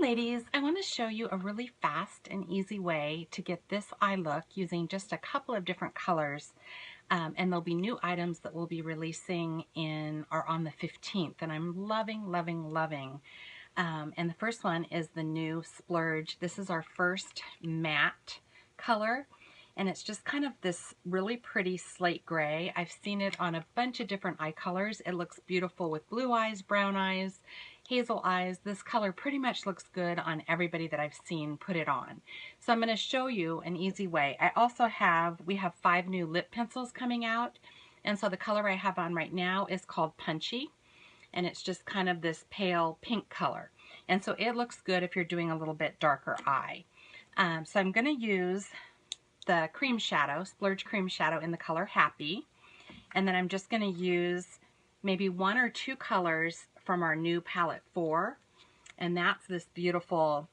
Ladies, I want to show you a really fast and easy way to get this eye look using just a couple of different colors. And there'll be new items that we'll be releasing on the 15th, and I'm loving, loving, loving. And the first one is the new Splurge. This is our first matte color, and it's just kind of this really pretty slate gray. I've seen it on a bunch of different eye colors. It looks beautiful with blue eyes, brown eyes, hazel eyes. This color pretty much looks good on everybody that I've seen put it on. So I'm going to show you an easy way. We have 5 new lip pencils coming out, and so the color I have on right now is called Punchy, and it's just kind of this pale pink color, and so it looks good if you're doing a little bit darker eye. So I'm going to use the cream shadow, Splurge cream shadow in the color Happy, and then I'm just going to use maybe 1 or 2 colors from our new palette 4, and that's this beautiful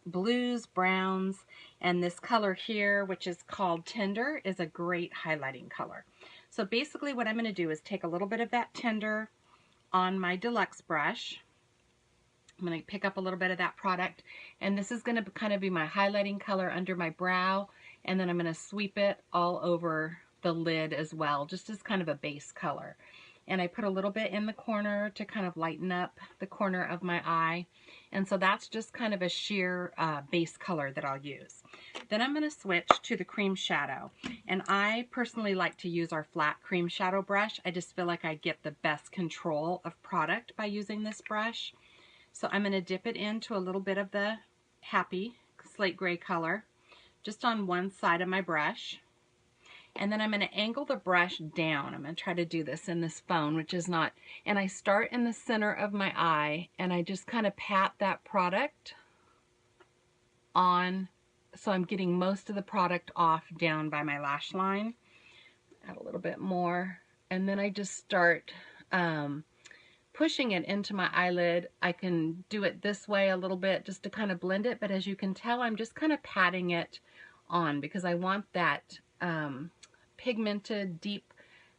blues, browns, and this color here, which is called Tender, is a great highlighting color. So basically what I'm going to do is take a little bit of that Tender on my deluxe brush. I'm going to pick up a little bit of that product, and this is going to kind of be my highlighting color under my brow, and then I'm going to sweep it all over the lid as well, just as kind of a base color. And I put a little bit in the corner to kind of lighten up the corner of my eye. And so that's just kind of a sheer base color that I'll use. Then I'm going to switch to the cream shadow. And I personally like to use our flat cream shadow brush. I just feel like I get the best control of product by using this brush. So I'm going to dip it into a little bit of the Happy slate gray color, just on one side of my brush. And then I'm going to angle the brush down. I'm going to try to do this in this phone, which is not, and I start in the center of my eye, and I just kind of pat that product on, so I'm getting most of the product off down by my lash line. Add a little bit more, and then I just start pushing it into my eyelid. I can do it this way a little bit just to kind of blend it, but as you can tell, I'm just kind of patting it on because I want that pigmented deep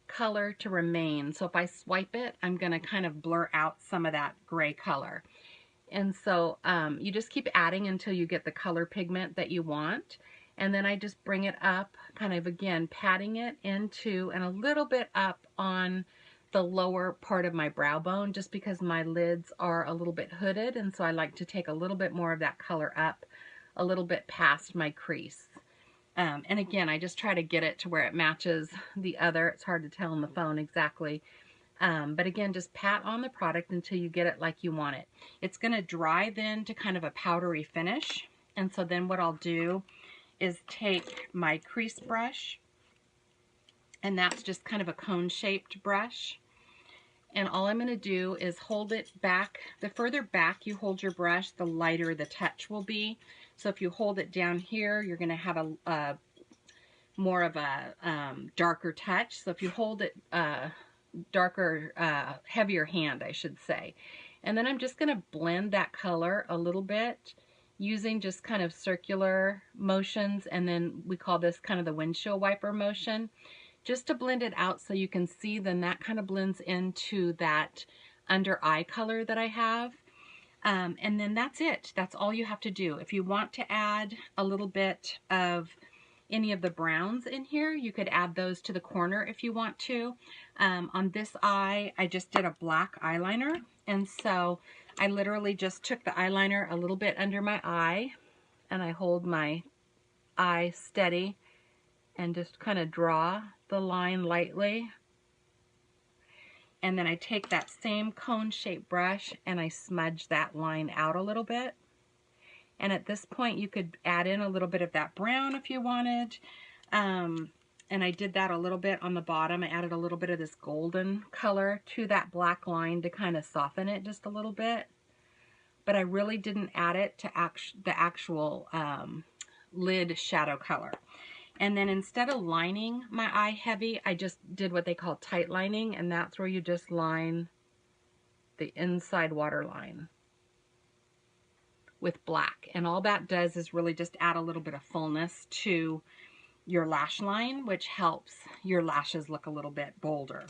color to remain. So if I swipe it, I'm going to kind of blur out some of that gray color. And so you just keep adding until you get the color pigment that you want. And then I just bring it up, kind of again patting it into and a little bit up on the lower part of my brow bone, just because my lids are a little bit hooded, and so I like to take a little bit more of that color up a little bit past my crease. And again, I just try to get it to where it matches the other. It's hard to tell on the phone exactly. But again, just pat on the product until you get it like you want it. It's going to dry then to kind of a powdery finish. And so then what I'll do is take my crease brush, and that's just kind of a cone-shaped brush. And all I'm going to do is hold it back. The further back you hold your brush, the lighter the touch will be. So if you hold it down here, you're going to have a more of a darker touch. So if you hold it darker, heavier hand, I should say. And then I'm just going to blend that color a little bit using just kind of circular motions, and then we call this kind of the windshield wiper motion, just to blend it out so you can see. Then that kind of blends into that under eye color that I have. And then that's it. That's all you have to do. If you want to add a little bit of any of the browns in here, you could add those to the corner if you want to. On this eye, I just did a black eyeliner, and so I literally just took the eyeliner a little bit under my eye, and I hold my eye steady and just kind of draw the line lightly. And then I take that same cone-shaped brush and I smudge that line out a little bit. And at this point, you could add in a little bit of that brown if you wanted. And I did that a little bit on the bottom. I added a little bit of this golden color to that black line to kind of soften it just a little bit. But I really didn't add it to the actual lid shadow color. And then instead of lining my eye heavy, I just did what they call tight lining, and that's where you just line the inside waterline with black. And all that does is really just add a little bit of fullness to your lash line, which helps your lashes look a little bit bolder.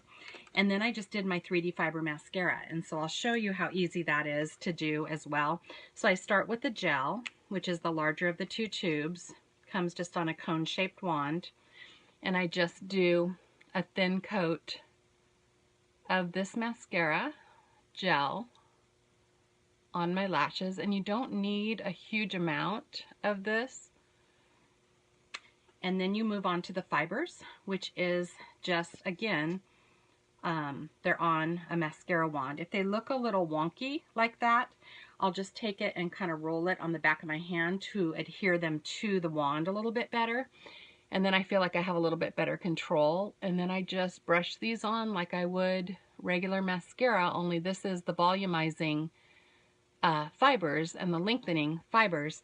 And then I just did my 3D Fiber Mascara. And so I'll show you how easy that is to do as well. So I start with the gel, which is the larger of the two tubes. Comes just on a cone-shaped wand. And I just do a thin coat of this mascara gel on my lashes. And you don't need a huge amount of this. And then you move on to the fibers, which is just, again, they're on a mascara wand. If they look a little wonky like that, I'll just take it and kind of roll it on the back of my hand to adhere them to the wand a little bit better. And then I feel like I have a little bit better control. And then I just brush these on like I would regular mascara, only this is the volumizing fibers and the lengthening fibers.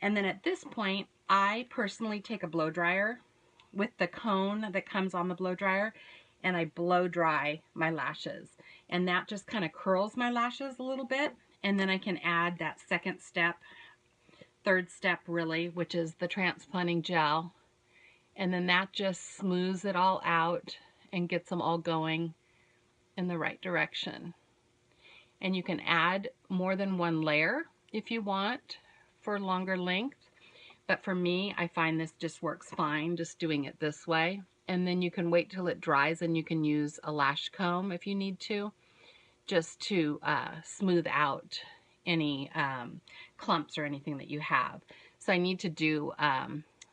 And then at this point, I personally take a blow dryer with the cone that comes on the blow dryer, and I blow dry my lashes. And that just kind of curls my lashes a little bit. And then I can add that second step, third step really, which is the transplanting gel. And then that just smooths it all out and gets them all going in the right direction. And you can add more than one layer if you want for longer length. But for me, I find this just works fine, just doing it this way. And then you can wait till it dries and you can use a lash comb if you need to, just to smooth out any clumps or anything that you have. So I need to do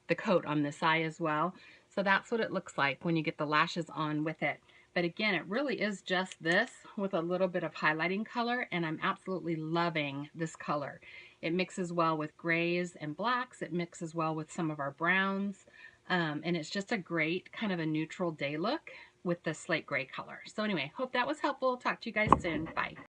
the coat on this eye as well. So that's what it looks like when you get the lashes on with it. But again, it really is just this with a little bit of highlighting color, and I'm absolutely loving this color. It mixes well with grays and blacks. It mixes well with some of our browns. And it's just a great kind of a neutral day look with the slate gray color. So anyway, hope that was helpful. Talk to you guys soon. Bye.